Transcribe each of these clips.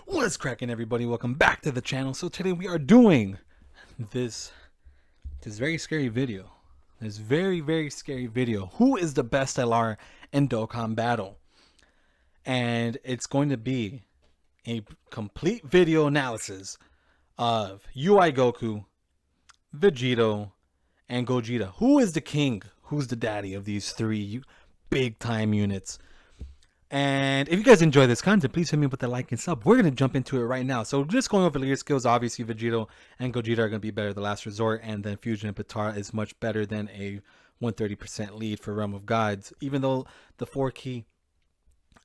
What's cracking, everybody? Welcome back to the channel. So today we are doing this very scary video. This very scary video. Who is the best LR in Dokkan battle? And it's going to be a complete video analysis of UI Goku, Vegito, and Gogeta. Who is the king? Who's the daddy of these three big time units? And if you guys enjoy this content, please hit me with a like and sub. We're going to jump into it right now. So just going over leader skills, obviously Vegito and Gogeta are going to be better the last resort. And then Fusion and Patara is much better than a 130% lead for Realm of Gods. Even though the 4 key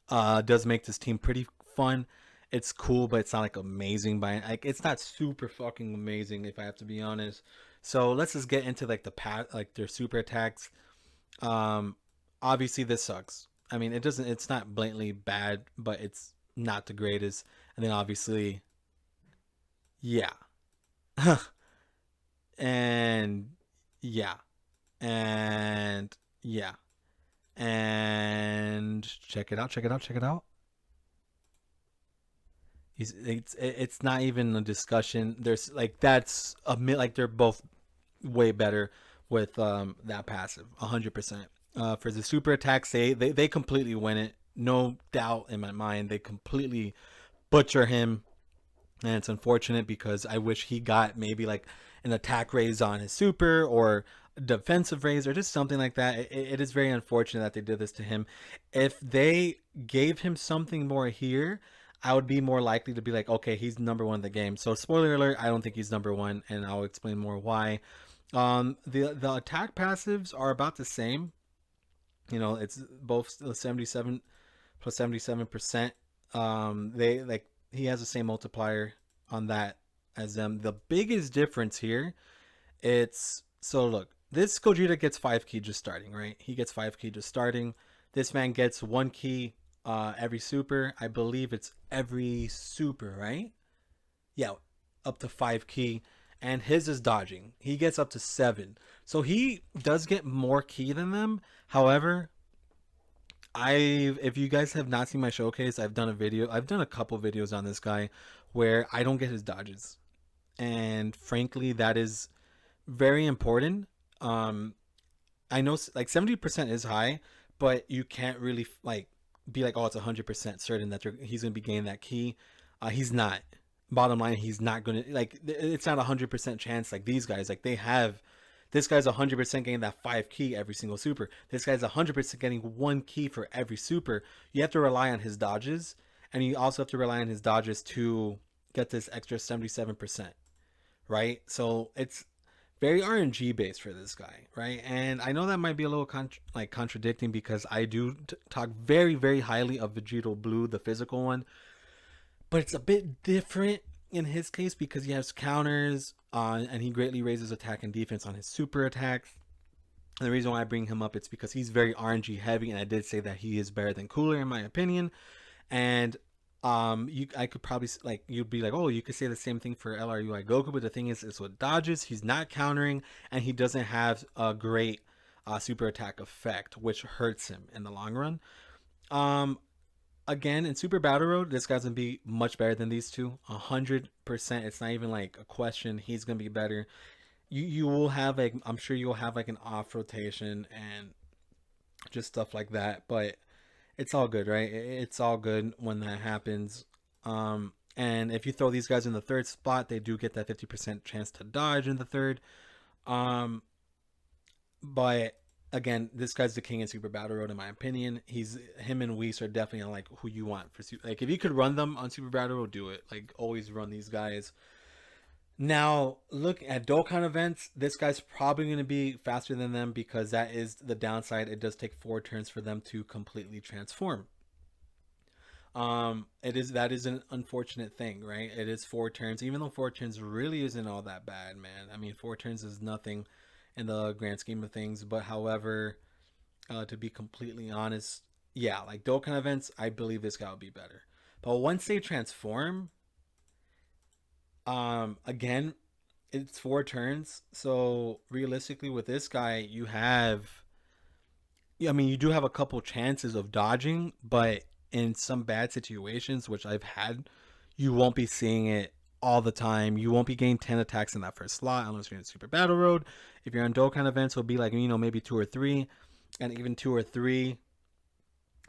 does make this team pretty fun. It's cool, but it's not like amazing. Like it's not super fucking amazing if I have to be honest. So let's just get into like their super attacks. Obviously this sucks. I mean, it's not blatantly bad, but it's not the greatest. And then obviously, yeah. and yeah. And yeah. And check it out. It's not even a discussion. There's like that's like they're both way better with that passive, 100%. For the super attacks, they completely win it, no doubt in my mind. They completely butcher him, and it's unfortunate because I wish he got maybe like an attack raise on his super or defensive raise or just something like that. It is very unfortunate that they did this to him. If they gave him something more here, I would be more likely to be like, okay, he's number one in the game. So spoiler alert, I don't think he's number one, and I'll explain more why. The attack passives are about the same. You know, it's both 77 plus 77%. They like he has the same multiplier on that as them. The biggest difference here, it's so look, this Gogeta gets 5 key just starting, right? He gets 5 key just starting. This man gets 1 key every super. I believe it's every super, right? Yeah, up to 5 key. And his is dodging. He gets up to 7. So he does get more key than them. However, if you guys have not seen my showcase, I've done a couple videos on this guy where I don't get his dodges. And frankly, that is very important. I know like 70% is high, but you can't really like be like, oh, it's 100% certain that he's going to be gaining that key. He's not. Bottom line, he's not going to, like, it's not 100% chance like these guys. Like, this guy's 100% getting that 5 key every single super. This guy's 100% getting 1 key for every super. You have to rely on his dodges, and you also have to rely on his dodges to get this extra 77%, right? So it's very RNG based for this guy, right? And I know that might be a little contradicting because I do talk very highly of Vegito Blue, the physical one, but it's a bit different in his case because he has counters and he greatly raises attack and defense on his super attacks. And the reason why I bring him up, it's because he's very RNG heavy, and I did say that he is better than Cooler in my opinion. And I could probably, like, you'd be like, oh, you could say the same thing for LRUI Goku, but the thing is, it's with dodges, he's not countering, and he doesn't have a great super attack effect, which hurts him in the long run. Again, in Super Battle Road, this guy's gonna be much better than these two, 100%. It's not even like a question. He's gonna be better. You will have, like, I'm sure you'll have like an off rotation and just stuff like that, but it's all good, right? It's all good when that happens. And if you throw these guys in the third spot, they do get that 50% chance to dodge in the third. But again, this guy's the king in Super Battle Road in my opinion. Him and Whis are definitely like who you want for like if you could run them on Super Battle Road, do it. Like always run these guys. Now look at Dokkan events. This guy's probably going to be faster than them because that is the downside. It does take 4 turns for them to completely transform. That is an unfortunate thing, right? It is 4 turns, even though 4 turns really isn't all that bad, man. I mean, 4 turns is nothing in the grand scheme of things. But however, to be completely honest, yeah, like Dokkan events, I believe this guy will be better. But once they transform, again, it's 4 turns. So realistically, with this guy, you have, I mean, you do have a couple chances of dodging, but in some bad situations, which I've had, you won't be seeing it all the time. You won't be getting 10 attacks in that first slot unless you're in Super Battle Road. If you're on Dokkan events, it'll be like, maybe two or three, and even two or three.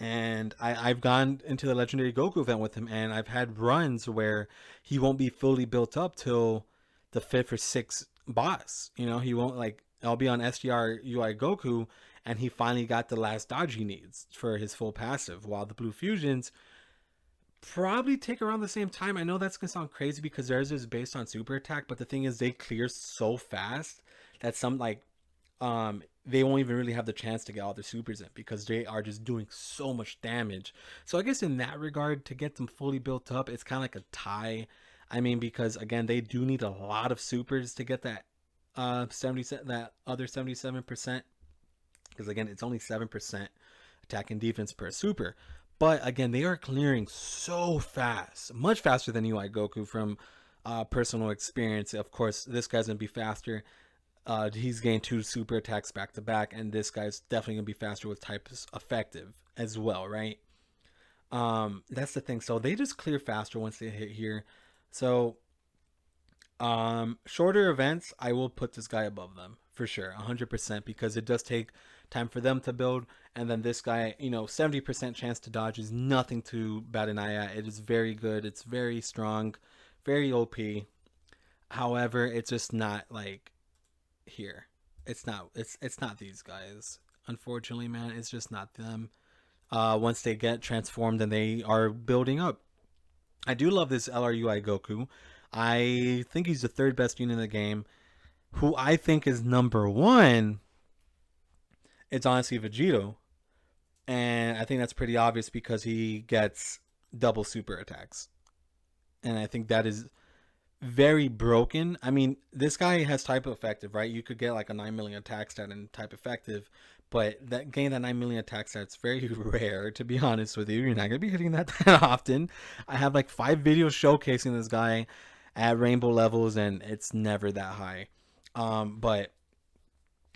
And I've gone into the Legendary Goku event with him, and I've had runs where he won't be fully built up till the fifth or sixth boss. He won't, like, I'll be on SDR UI Goku, and he finally got the last dodge he needs for his full passive, while the Blue Fusions probably take around the same time. I know that's gonna sound crazy because theirs is based on super attack, but the thing is they clear so fast that some, like, they won't even really have the chance to get all their supers in because they are just doing so much damage. So I guess in that regard, to get them fully built up, it's kind of like a tie. I mean, because again, they do need a lot of supers to get that 70 that other 77%, because again, it's only 7% attack and defense per super. But again, they are clearing so fast, much faster than UI Goku from personal experience. Of course, this guy's gonna be faster. He's getting two super attacks back to back, and this guy's definitely gonna be faster with types effective as well, right? That's the thing. So they just clear faster once they hit here. So shorter events, I will put this guy above them for sure, 100%, because it does take time for them to build. And then this guy, 70% chance to dodge is nothing to bat an eye at. It is very good. It's very strong, very OP. However, it's just not like here. It's not these guys. Unfortunately, man, it's just not them. Once they get transformed and they are building up. I do love this LRUI Goku. I think he's the third best unit in the game. Who I think is number one, it's honestly Vegito. And I think that's pretty obvious because he gets double super attacks. And I think that is very broken. I mean, this guy has type effective, right? You could get like a 9 million attack stat in type effective, but that getting that 9 million attack stat's very rare, to be honest with you. You're not gonna be hitting that that often. I have like 5 videos showcasing this guy at rainbow levels, and it's never that high. But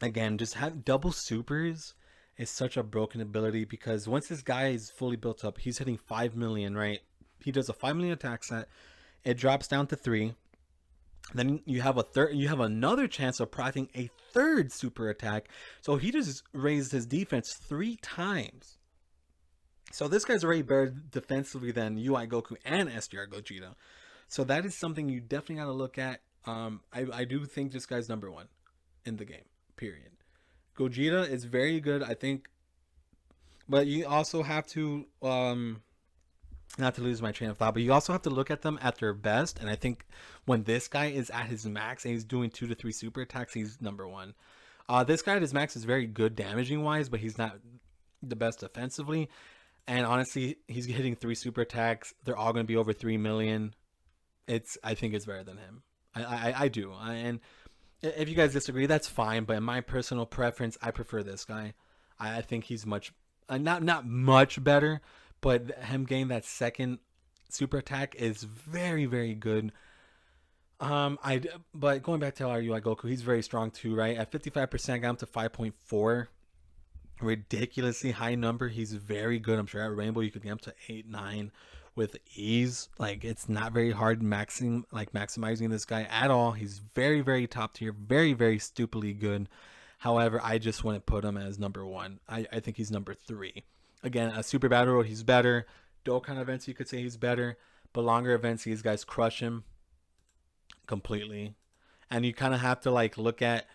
again, just have double supers is such a broken ability because once this guy is fully built up, he's hitting 5 million, right? He does a 5 million attack stat. It drops down to 3. Then you have another chance of proccing a third super attack. So he just raised his defense 3 times. So this guy's already better defensively than UI Goku and SDR Gogeta. So that is something you definitely got to look at. I do think this guy's number one in the game, period. Gogeta is very good, I think. But you also have to not to lose my train of thought, but you also have to look at them at their best. And I think when this guy is at his max and he's doing 2 to 3 super attacks, he's number one. This guy at his max is very good damaging wise, but he's not the best defensively. And honestly, he's hitting 3 super attacks. They're all going to be over 3 million. I think it's better than him. I do. And if you guys disagree, that's fine. But in my personal preference, I prefer this guy. I think he's much, not much better, but him getting that second super attack is very, very good. But going back to LRUI Goku, he's very strong too, right? At 55%, got him to 5.4. Ridiculously high number. He's very good. I'm sure at Rainbow you could get him to 8, 9 with ease. Like, it's not very hard maximizing this guy at all. He's very, very top tier, very, very stupidly good. However, I just wouldn't put him as number one. I think he's number 3. Again, a Super Battle Road, he's better. Dokkan events, you could say he's better. But longer events, these guys crush him completely. And you kind of have to look at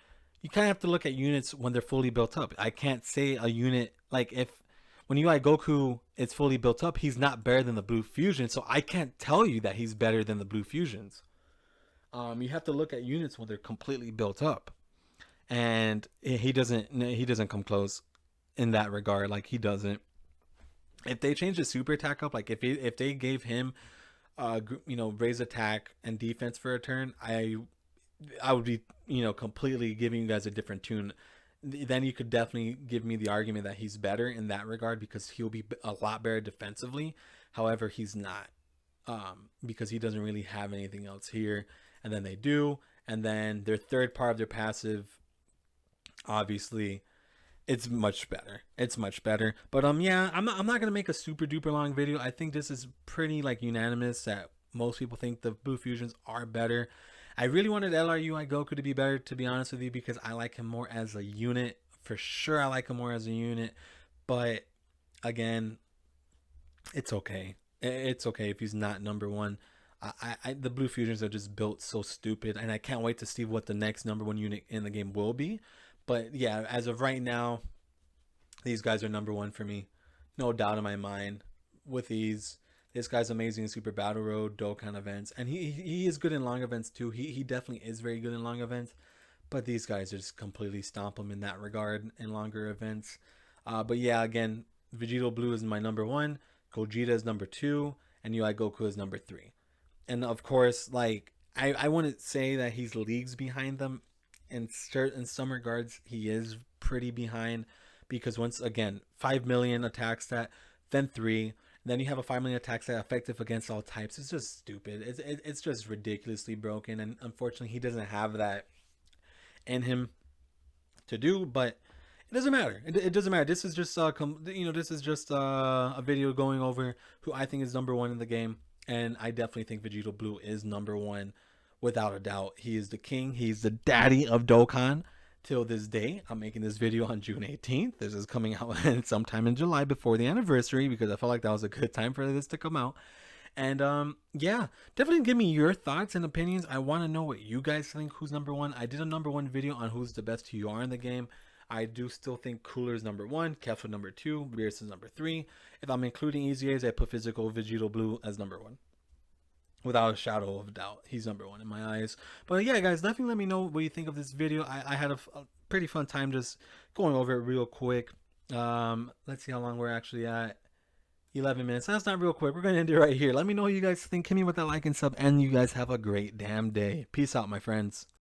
units when they're fully built up. I can't say a unit when UI Goku is fully built up, he's not better than the Blue Fusion. So I can't tell you that he's better than the Blue Fusions. You have to look at units when they're completely built up, and he doesn't come close in that regard. Like, he doesn't. If they change the super attack up, like if they gave him, raise attack and defense for a turn, I would be, completely giving you guys a different tune. Then you could definitely give me the argument that he's better in that regard because he'll be a lot better defensively. However, he's not, because he doesn't really have anything else here. And then they do, and then their third part of their passive, obviously, it's much better. It's much better. But yeah, I'm not gonna make a super duper long video. I think this is pretty unanimous that Most people think the blue fusions are better. I really wanted LRUI Goku to be better, to be honest with you, because I like him more as a unit. For sure, I like him more as a unit. But again, it's okay. It's okay if he's not number one. The blue fusions are just built so stupid, and I can't wait to see what the next number one unit in the game will be. But yeah, as of right now, these guys are number one for me, no doubt in my mind. With these, this guy's amazing in Super Battle Road, Dokkan events, and he is good in long events too. He definitely is very good in long events, but these guys just completely stomp him in that regard in longer events. But yeah, again, Vegito Blue is my number one, Gogeta is number two, and UI Goku is number three. And of course, like I wouldn't say that he's leagues behind them. In some regards, he is pretty behind because once again, 5 million attack stat, then three, then you have a 5 million attack stat effective against all types. It's just stupid. It's just ridiculously broken, and unfortunately, he doesn't have that in him to do. But it doesn't matter. It doesn't matter. This is just this is just a video going over who I think is number one in the game, and I definitely think Vegito Blue is number one without a doubt. He is the king. He's the daddy of Dokkan till this day. I'm making this video on June 18th. This is coming out sometime in July before the anniversary because I felt like that was a good time for this to come out. And yeah, definitely give me your thoughts and opinions. I want to know what you guys think who's number one. I did a number one video on who's the best TUR in the game. I do still think Cooler is number one, Kefla number two, Beerus is number three. If I'm including Easy A's, I put Physical Vegito Blue as number one. Without a shadow of doubt, he's number one in my eyes. But yeah, guys, definitely let me know what you think of this video. I had a pretty fun time just going over it real quick. Let's see how long we're actually at. 11 minutes. That's not real quick. We're going to end it right here. Let me know what you guys think. Hit me with that like and sub, and you guys have a great damn day. Peace out, my friends.